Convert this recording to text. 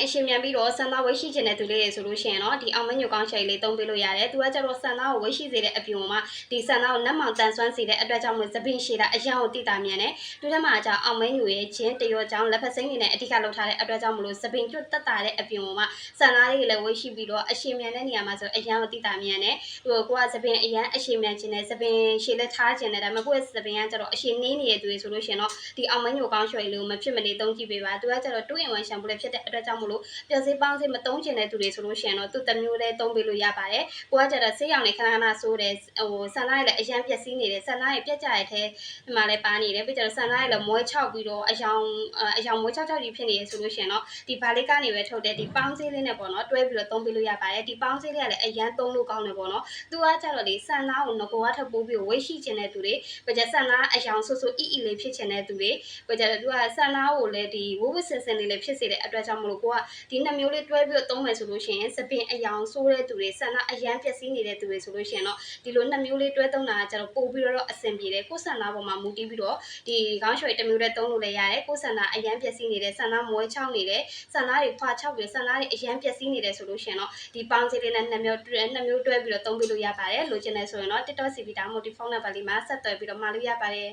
အရှင်မြန်ပြီးတော့ဆန္ဒဝိရှိကျင်တဲ့သူလေးတွေဆိုလို့ရှိရင်တော့ဒီအောင်မညိုကောင်းချိတ်လေးသုံးပေးလို့ရတယ်။သူကကျတော့ဆန္ဒကိုဝိရှိစေတဲ့အပြင်မှာဒီဆန္ဒကိုနတ်မောင်တန်ဆွမ်းစေတဲ့အတွက်ကြောင့်မို့သပင်ရှိတာအရန်ကိုတိတာမြန်တယ်။သူထက်မှကျအောင်မညိုရဲ့ချင်းတရောကြောင့်လက်ဖက်စိမ်းနေနဲ့အဓိကလောက်ထားတဲ့အတွက်ကြောင့်မလို့သပင်ကျွတ်တက်တာတဲ့အပြင်မှာဆန္ဒလေးလည်းဝိရှိပြီးတော့အရှင်မြန်တဲ့နေရာမှာဆိုအရန်ကိုတိတာမြန်တယ်။ကိုကသပင်အရန်အရှင်မြန်ခြင်းနဲ့သပင်ရှည်လက်ထားခြင်းနဲ့ဒါပေမဲ့ကိုယ့်ရဲ့သပင်ကကျတော့အရှင်နင်းနေတဲ့သူတွေဆိုလို့ရှိရင်တော့ဒီအောင်မညိုကောင်းချိတ်လေးကိုမဖြစ်မနေသုံးကြည့်ပေးပါ။သူကကျတော့2-in-1ရှမ်ပူလေးဖြစ်တဲ့အတွက်ကြောင့်မလို့ပျော်စေးပေါင်းစေးမသုံးချင်တဲ့သူတွေဆိုလို့ရှိရင်တော့သူ့တစ်မျိုးလေးသုံးပေးလို့ရပါတယ်။ကိုကကျတော့ဆေးရောင်နဲ့ခဏခဏဆိုးတယ်ဆန္ဒရည်လည်းအရန်ပျက်စီးနေတယ်ဆန္ဒရည်ပြက်ကြရတဲ့ဒီမှာလည်းပါနေတယ်ပြီးကျတော့ဆန္ဒရည်လည်းမွဲချောက်ပြီးတော့အယောင်မွဲချောက်ကြီးဖြစ်နေရဆိုလို့ရှိရင်တော့ဒီဘာလေးကနေပဲထုတ်တဲ့ဒီပေါင်းစေးလေးနဲ့ပေါ့နော်တွဲပြီးတော့သုံးပေးလို့ရပါတယ်ဒီပေါင်းစေးလေးကလည်းအရန်သုံးလို့ကောင်းတယ်ပေါ့နော်သူကကျတော့လေဆန္ဒကိုငကိုကထပ်ပိုးပြီးဝိတ်ရှိချင်တဲ့သူတွေပြီးကျဆန္ဒအယောင်ဆူဆူအီအီလေးဖြစ်ချင်တဲ့သူတွေပြီးကျတော့သူကဆန္ဒကိုလည်းဒီဝဝစင်စင်လေးလည်းဖြစ်စေတဲ့အတွက်ကြောင့်မလို့ကိုကဒီနှစ်မျိုးလေးတွဲပြီးတော့သုံးမယ်ဆိုလို့ရှိရင်သပင်အယောင်ဆိုးတဲ့သူတွေဆန္ဒအရန်ပျက်စီးနေတဲ့သူတွေဆိုလို့ရှိရင်တော့ဒီလိုနှစ်မျိုးလေးတွဲသုံးတာကကျတော့ပို့ပြီးတော့အဆင်ပြေတယ်ကိုယ်ဆန္ဒပေါ်မှာမူတည်ပြီးတော့ဒီခေါင်းရွှေတစ်မျိုးလေးသုံးလို့လည်းရတယ်ကိုယ်ဆန္ဒအရန်ပျက်စီးနေတဲ့ဆန္ဒမွဲချောင်းနေတဲ့ဆန္ဒတွေဖွာချောက်ပြီးဆန္ဒတွေအရန်ပျက်စီးနေတယ်ဆိုလို့ရှိရင်တော့ဒီပေါင်းစည်းလေးနဲ့နှစ်မျိုးတွဲပြီးတော့သုံးပြီးလို့ရပါတယ်လိုချင်တယ်ဆိုရင်တော့ TikTok CP ဒါမှမဟုတ်ဒီဖုန်းနံပါတ်လေးမှာဆက်သွယ်ပြီးတော့မှာလို့ရပါတယ်